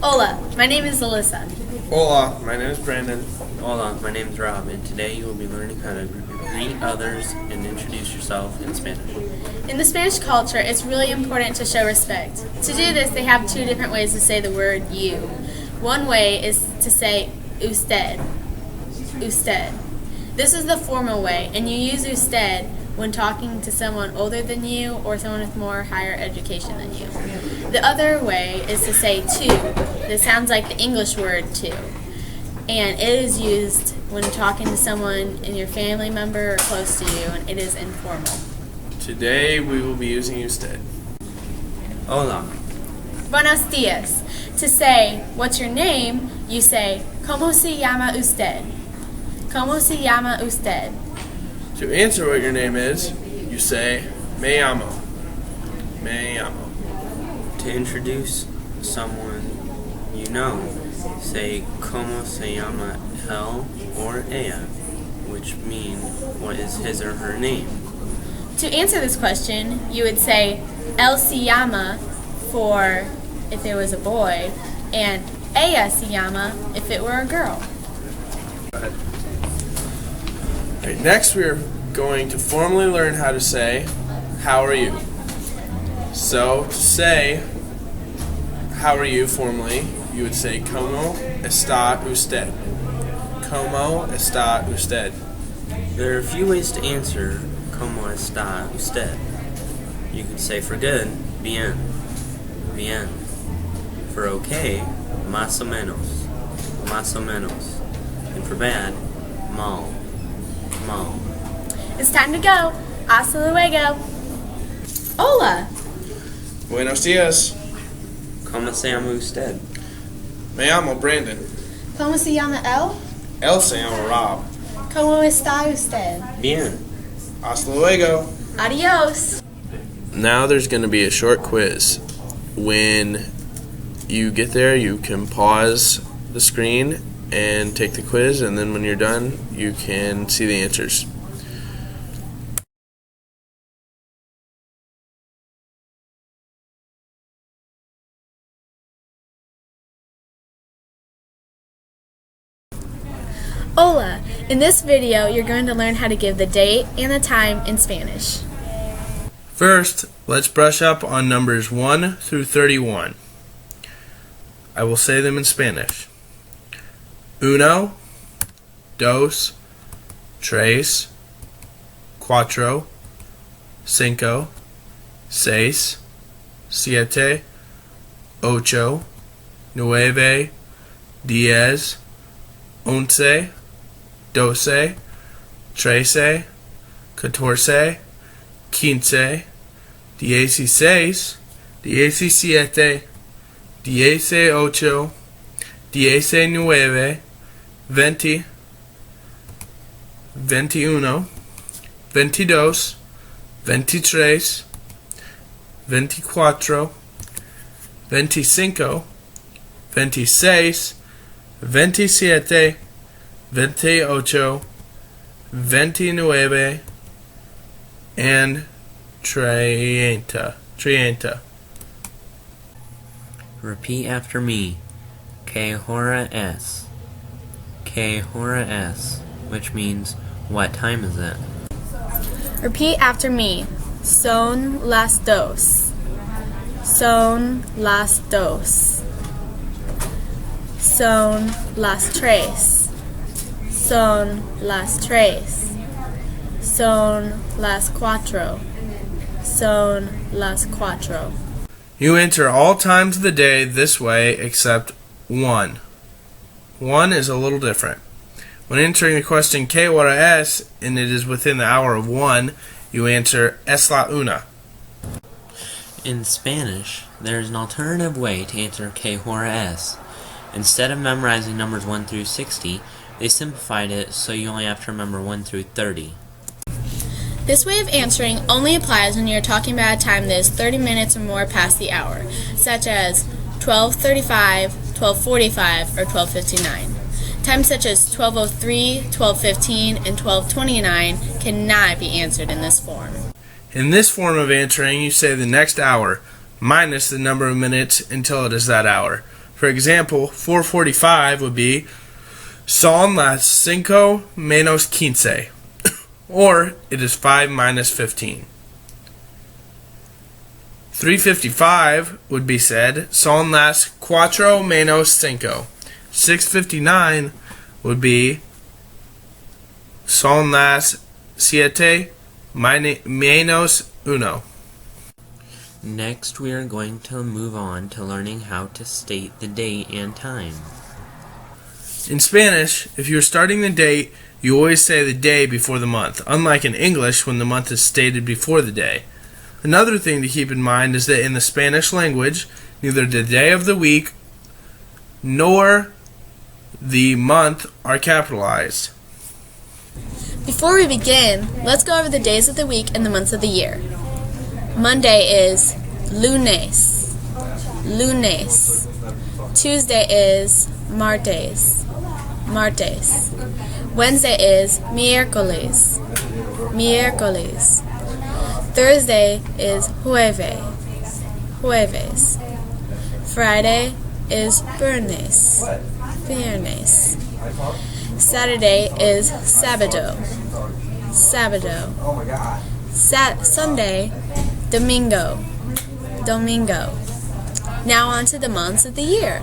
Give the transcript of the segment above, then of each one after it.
Hola, my name is Alyssa. Hola, my name is Brandon. Hola, my name is Rob, and today you will be learning how to greet others and introduce yourself in Spanish. In the Spanish culture, it's really important to show respect. To do this, they have two different ways to say the word you. One way is to say usted. Usted. This is the formal way, and you use usted when talking to someone older than you or someone with more higher education than you. The other way is to say tú. This sounds like the English word to, and it is used when talking to someone in your family member or close to you, and it is informal. Today we will be using usted. Hola. Buenos dias. To say, what's your name, you say, ¿Cómo se llama usted? ¿Cómo se llama usted? To answer what your name is, you say, me llamo. Me llamo. To introduce someone you know, say ¿Cómo se llama él or ella? Which mean, what is his or her name? To answer this question, you would say, él se llama for if it was a boy, and ella se llama if it were a girl. Right, next we are going to formally learn how to say, how are you? So, to say, how are you formally, you would say, ¿Cómo está usted? ¿Cómo está usted? There are a few ways to answer ¿Cómo está usted? You could say for good, bien. Bien. For okay, más o menos. Más o menos. And for bad, mal. Mal. It's time to go. Hasta luego. Hola. Buenos dias. ¿Cómo se llama usted? Me llamo Brandon. ¿Cómo se llama él? Él se llama Rob. ¿Cómo está usted? Bien. Hasta luego. Adios. Now there's going to be a short quiz. When you get there, you can pause the screen and take the quiz, and then when you're done, you can see the answers. Hola. In this video, you're going to learn how to give the date and the time in Spanish. First, let's brush up on numbers 1 through 31. I will say them in Spanish. Uno, dos, tres, cuatro, cinco, seis, siete, ocho, nueve, diez, once, doce, trece, catorce, quince, 16, 17, 18, 19, 20, 21, 22, 23, 24, 25, 26, 27, 28, 29, and 30. Repeat after me. Que hora es? Que hora es? Which means, what time is it? Repeat after me. Son las dos. Son las dos. Son las tres. Son las tres. Son las cuatro. Son las cuatro. You enter all times of the day this way except 1. 1 is a little different. When answering the question ¿Qué hora es? And it is within the hour of 1, you answer es la una. In Spanish, there is an alternative way to answer que hora es. Instead of memorizing numbers 1 through 60, they simplified it so you only have to remember 1 through 30. This way of answering only applies when you're talking about a time that is 30 minutes or more past the hour, such as 12:35, 12:45, or 12:59. Times such as 12:03, 12:15, and 12:29 cannot be answered in this form. In this form of answering, you say the next hour minus the number of minutes until it is that hour. For example, 4:45 would be Son las 5 menos 15, or it is 5 minus 15. 3:55 would be said Son las 4 menos 5. 6:59 would be Son las 7 menos 1. Next, we are going to move on to learning how to state the date and time. In Spanish, if you're starting the date, you always say the day before the month, unlike in English when the month is stated before the day. Another thing to keep in mind is that in the Spanish language, neither the day of the week nor the month are capitalized. Before we begin, let's go over the days of the week and the months of the year. Monday is lunes. Lunes. Tuesday is martes. Martes. Wednesday is miércoles. Miércoles. Thursday is jueves. Jueves. Friday is viernes. Viernes. Saturday is sábado. Sábado. Sunday, domingo. Domingo. Now on to the months of the year.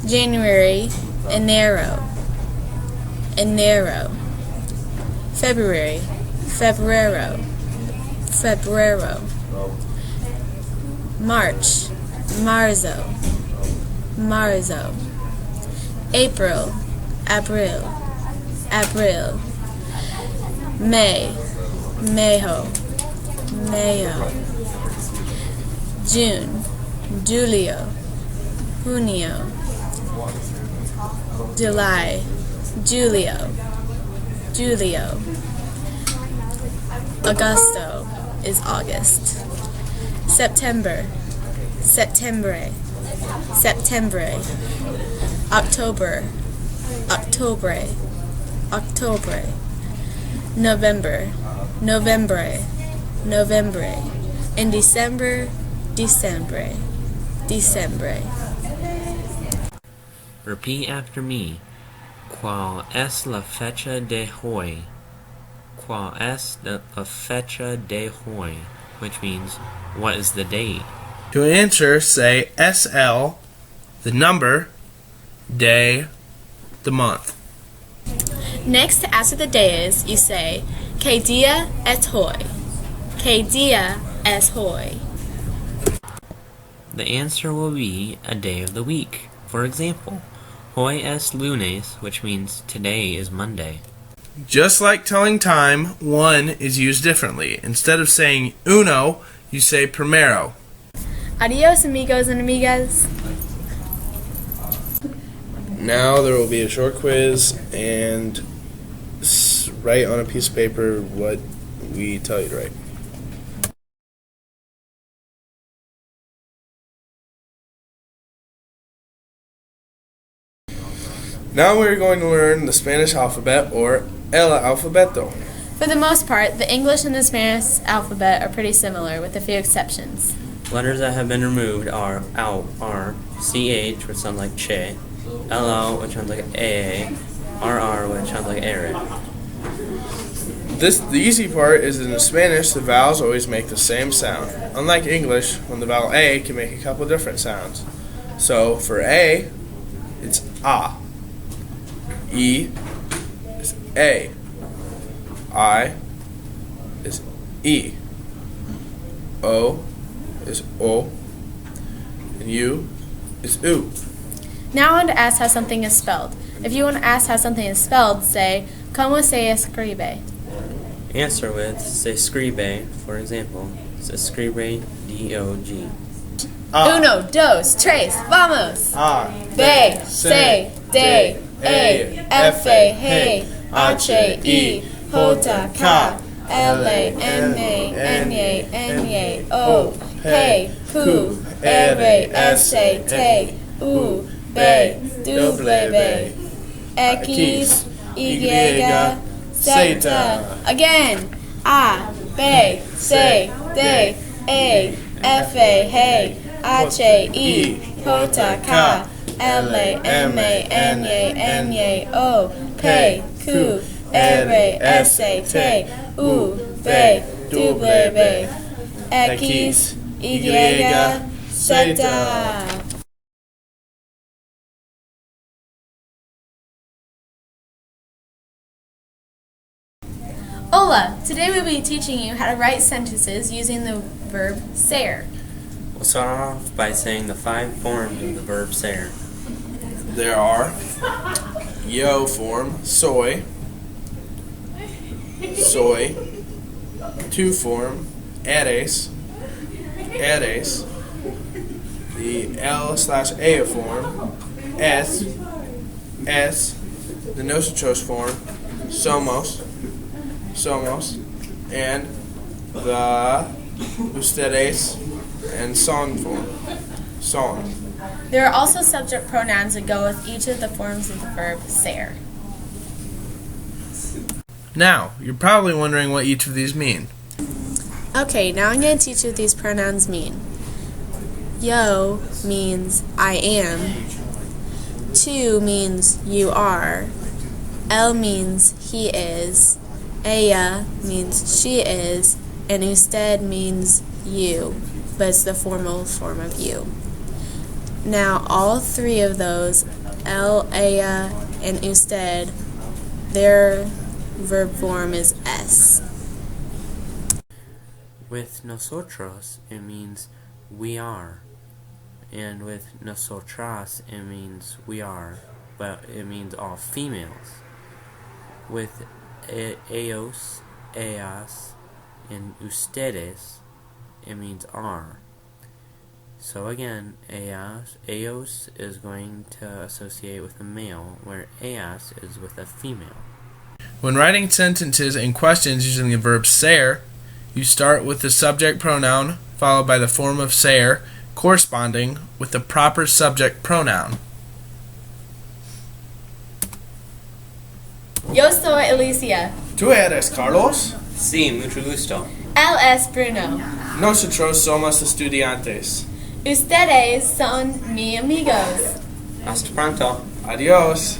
January, enero. Enero. February, febrero. Febrero. March, marzo. Marzo. April, abril. Abril. May, mayo. Mayo. June, julio. Junio. July, julio. Julio. Agosto is August. September, settembre. Septembre. October, octobre. Octobre. November, novembre. Novembre. In December, Decembre. Decembre. Repeat after me. ¿Cuál es la fecha de hoy? ¿Cuál es la fecha de hoy? Which means, what is the date? To answer, say SL, the number, day, the month. Next, to answer the days, you say, ¿Qué día es hoy? ¿Qué día es hoy? The answer will be a day of the week. For example, hoy es lunes, which means today is Monday. Just like telling time, one is used differently. Instead of saying uno, you say primero. Adios, amigos and amigas. Now there will be a short quiz and write on a piece of paper what we tell you to write. Now we're going to learn the Spanish alphabet, or el alfabeto. For the most part, the English and the Spanish alphabet are pretty similar, with a few exceptions. Letters that have been removed are out, R, CH, which sounds like che, LL, which sounds like AA, RR, which sounds like arid. The easy part is that in Spanish, the vowels always make the same sound. Unlike English, when the vowel A can make a couple different sounds. So for A, it's A. E is A. I is E. O is O. And U is U. Now I want to ask how something is spelled. If you want to ask how something is spelled, say, ¿Cómo se escribe? Answer with se escribe, for example. Se escribe D-O-G. Uno, dos, tres, vamos! A. B, C, D, E, F, G, H, I, J, K, L, M, N, N, O, P, Q, R, S, T, U, V, W, X, Y, Z. Again. A, B, C, D, E, F, G, H, I, Pota, ka, ele, eme, enye, enye, o, pe, ku, ere, ese, te, u, be, duble, be, x, y, zeta. Hola! Today we'll be teaching you how to write sentences using the verb ser. We'll start off by saying the 5 forms of the verb ser. There are yo form, soy, soy, tu form, eres, eres, the L/A form, es, the nosotros form, somos, somos, and the ustedes and son form, son. There are also subject pronouns that go with each of the forms of the verb ser. Now, you're probably wondering what each of these mean. Okay, now I'm going to teach you what these pronouns mean. Yo means I am. Tu means you are. El means he is. Ella means she is. And usted means you, but it's the formal form of you. Now, all 3 of those, el, ella, and usted, their verb form is es. With nosotros, it means we are. And with nosotras, it means we are, but it means all females. With ellos, ellas, and ustedes, it means are. So again, ellos is going to associate with a male, where ellas is with a female. When writing sentences and questions using the verb ser, you start with the subject pronoun followed by the form of ser corresponding with the proper subject pronoun. Yo soy Alicia. ¿Tú eres Carlos? Sí, mucho gusto. Él es Bruno. Nosotros somos estudiantes. Ustedes son mis amigos. Hasta pronto. Adiós.